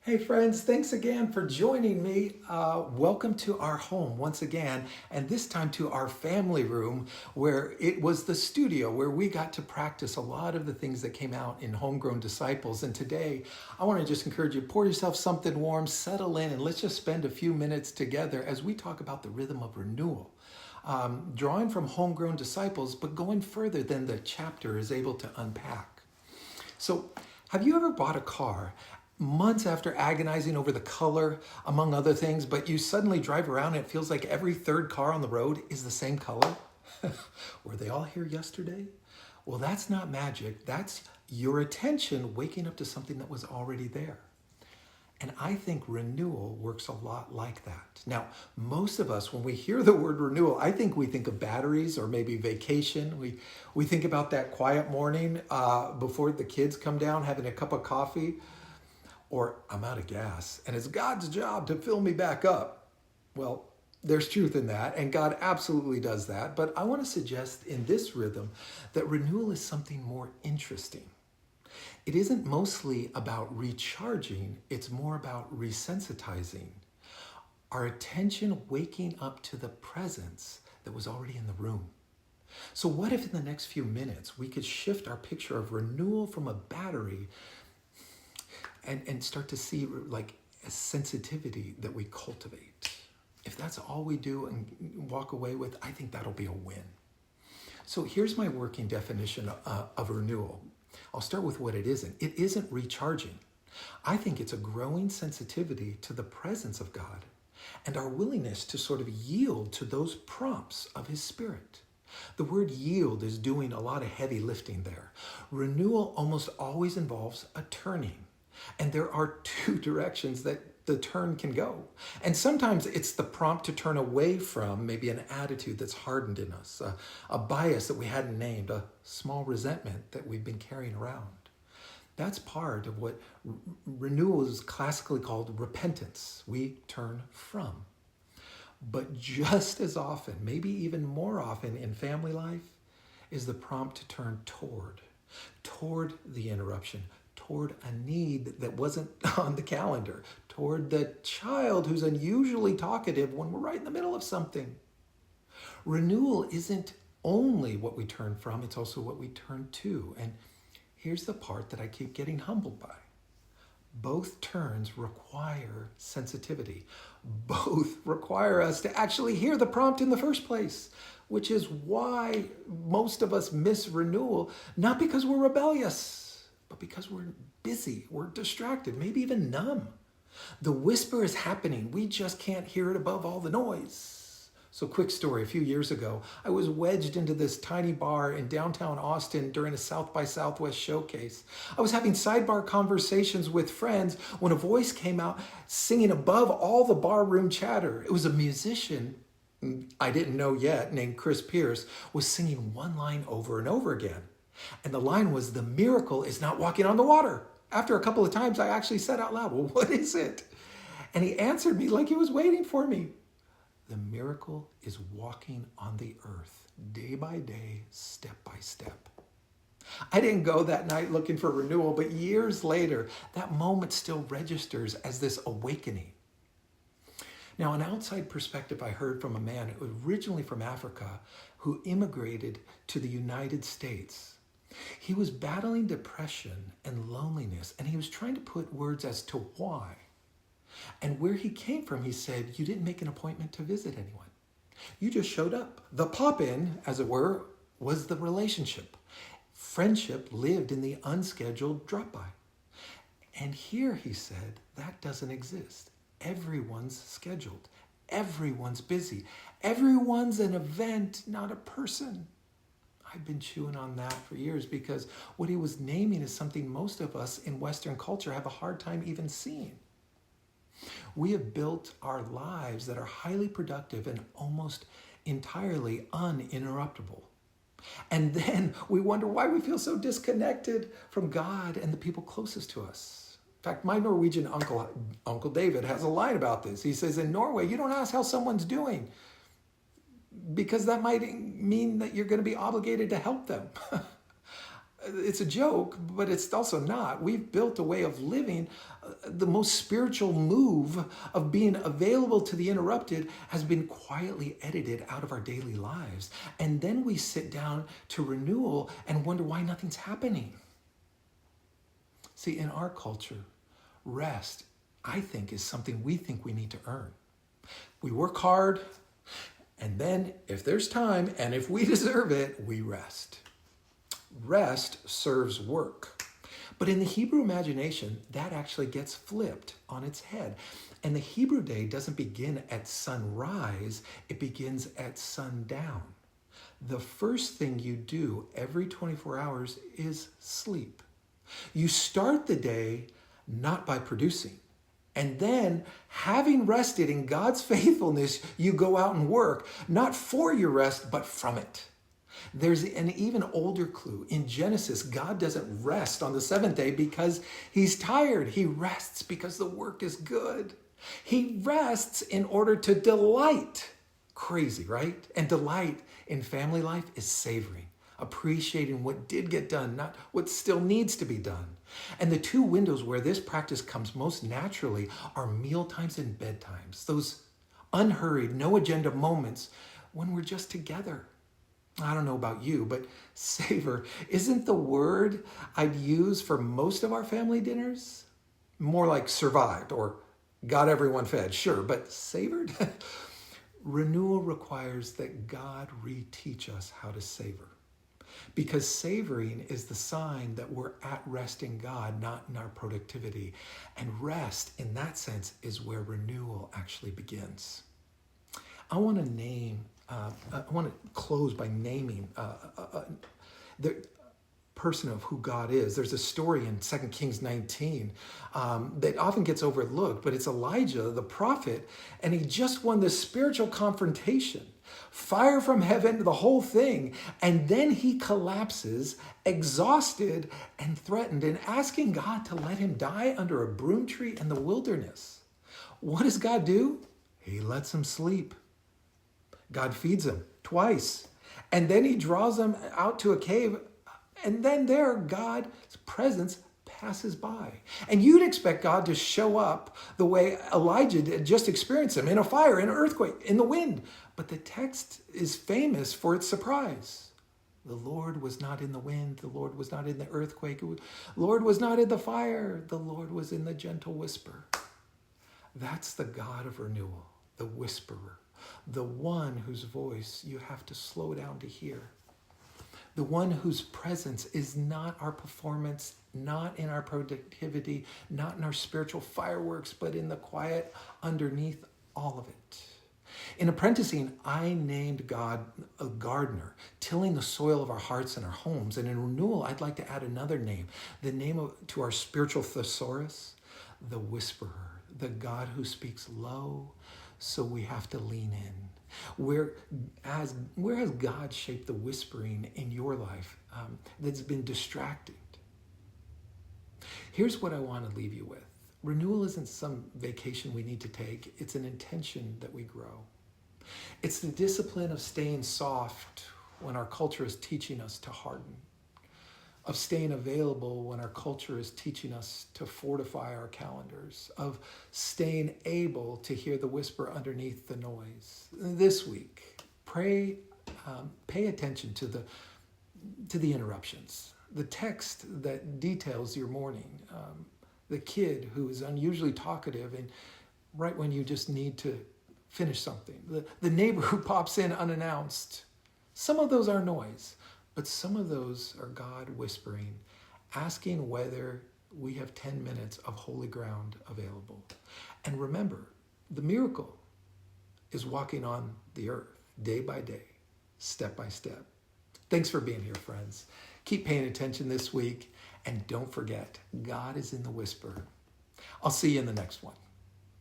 Hey friends, thanks again for joining me. Welcome to our home once again, and this time to our family room where it was the studio where we got to practice a lot of the things that came out in Homegrown Disciples. And today, I want to just encourage you, pour yourself something warm, settle in, and let's just spend a few minutes together as we talk about the rhythm of renewal. Drawing from Homegrown Disciples, but going further than the chapter is able to unpack. So, have you ever bought a car months after agonizing over the color, among other things, but you suddenly drive around and it feels like every third car on the road is the same color? Were they all here yesterday? Well, that's not magic. That's your attention waking up to something that was already there. And I think renewal works a lot like that. Now, most of us, when we hear the word renewal, I think we think of batteries or maybe vacation. We think about that quiet morning before the kids come down having a cup of coffee, or I'm out of gas and it's God's job to fill me back up. Well, there's truth in that, and God absolutely does that. But I want to suggest in this rhythm that renewal is something more interesting. It isn't mostly about recharging, it's more about resensitizing. Our attention waking up to the presence that was already in the room. So what if in the next few minutes we could shift our picture of renewal from a battery and start to see like a sensitivity that we cultivate? If that's all we do and walk away with, I think that'll be a win. So here's my working definition of renewal. I'll start with what it isn't. It isn't recharging. I think it's a growing sensitivity to the presence of God and our willingness to sort of yield to those prompts of His Spirit. The word yield is doing a lot of heavy lifting there. Renewal almost always involves a turning. And there are two directions that the turn can go. And sometimes it's the prompt to turn away from maybe an attitude that's hardened in us, a bias that we hadn't named, a small resentment that we've been carrying around. That's part of what renewal is classically called repentance. We turn from. But just as often, maybe even more often in family life, is the prompt to turn toward the interruption, toward a need that wasn't on the calendar, toward the child who's unusually talkative when we're right in the middle of something. Renewal isn't only what we turn from, it's also what we turn to. And here's the part that I keep getting humbled by. Both turns require sensitivity. Both require us to actually hear the prompt in the first place, which is why most of us miss renewal, not because we're rebellious, but because we're busy, we're distracted, maybe even numb. The whisper is happening. We just can't hear it above all the noise. So quick story, a few years ago, I was wedged into this tiny bar in downtown Austin during a South by Southwest showcase. I was having sidebar conversations with friends when a voice came out singing above all the barroom chatter. It was a musician I didn't know yet, named Chris Pierce, was singing one line over and over again. And the line was, "The miracle is not walking on the water." After a couple of times, I actually said out loud, "Well, what is it?" And he answered me like he was waiting for me. "The miracle is walking on the earth, day by day, step by step." I didn't go that night looking for renewal, but years later, that moment still registers as this awakening. Now, an outside perspective I heard from a man originally from Africa who immigrated to the United States. He was battling depression and loneliness, and he was trying to put words as to why. And where he came from, he said, you didn't make an appointment to visit anyone. You just showed up. The pop-in, as it were, was the relationship. Friendship lived in the unscheduled drop-by. And here, he said, that doesn't exist. Everyone's scheduled. Everyone's busy. Everyone's an event, not a person. I've been chewing on that for years because what he was naming is something most of us in Western culture have a hard time even seeing. We have built our lives that are highly productive and almost entirely uninterruptible. And then we wonder why we feel so disconnected from God and the people closest to us. In fact, my Norwegian uncle, Uncle David, has a line about this. He says, in Norway, you don't ask how someone's doing, because that might mean that you're going to be obligated to help them. it's a joke, but it's also not. We've built a way of living. The most spiritual move of being available to the interrupted has been quietly edited out of our daily lives. And then we sit down to renewal and wonder why nothing's happening. See, in our culture, rest, I think, is something we think we need to earn. We work hard, and then if there's time and if we deserve it, we rest. Rest serves work. But in the Hebrew imagination, that actually gets flipped on its head. And the Hebrew day doesn't begin at sunrise, it begins at sundown. The first thing you do every 24 hours is sleep. You start the day not by producing. And then, having rested in God's faithfulness, you go out and work, not for your rest, but from it. There's an even older clue. In Genesis, God doesn't rest on the seventh day because he's tired. He rests because the work is good. He rests in order to delight. Crazy, right? And delight in family life is savoring, appreciating what did get done, not what still needs to be done. And the two windows where this practice comes most naturally are meal times and bedtimes, those unhurried, no agenda moments when we're just together. I don't know about you, but savor isn't the word I'd use for most of our family dinners. More like survived or got everyone fed, sure, but savored? Renewal requires that God reteach us how to savor. Because savoring is the sign that we're at rest in God, not in our productivity. And rest, in that sense, is where renewal actually begins. I want to close by naming the person of who God is. There's a story in 2 Kings 19 that often gets overlooked, but it's Elijah, the prophet, and he just won this spiritual confrontation. Fire from heaven, the whole thing. And then he collapses, exhausted and threatened, and asking God to let him die under a broom tree in the wilderness. What does God do? He lets him sleep. God feeds him twice. And then he draws him out to a cave. And then there, God's presence passes by. And you'd expect God to show up the way Elijah did, just experience him in a fire, in an earthquake, in the wind. But the text is famous for its surprise. The Lord was not in the wind. The Lord was not in the earthquake. The Lord was not in the fire. The Lord was in the gentle whisper. That's the God of renewal, the whisperer, the one whose voice you have to slow down to hear. The one whose presence is not our performance, not in our productivity, not in our spiritual fireworks, but in the quiet underneath all of it. In apprenticing, I named God a gardener, tilling the soil of our hearts and our homes. And in renewal, I'd like to add another name, the name to our spiritual thesaurus, the whisperer, the God who speaks low, so we have to lean in. Where has God shaped the whispering in your life that's been distracted? Here's what I want to leave you with. Renewal isn't some vacation we need to take. It's an intention that we grow. It's the discipline of staying soft when our culture is teaching us to harden, of staying available when our culture is teaching us to fortify our calendars, of staying able to hear the whisper underneath the noise. This week, pay attention to the interruptions, the text that details your morning, the kid who is unusually talkative and right when you just need to finish something, the neighbor who pops in unannounced. Some of those are noise. But some of those are God whispering, asking whether we have 10 minutes of holy ground available. And remember, the miracle is walking on the earth day by day, step by step. Thanks for being here, friends. Keep paying attention this week. And don't forget, God is in the whisper. I'll see you in the next one.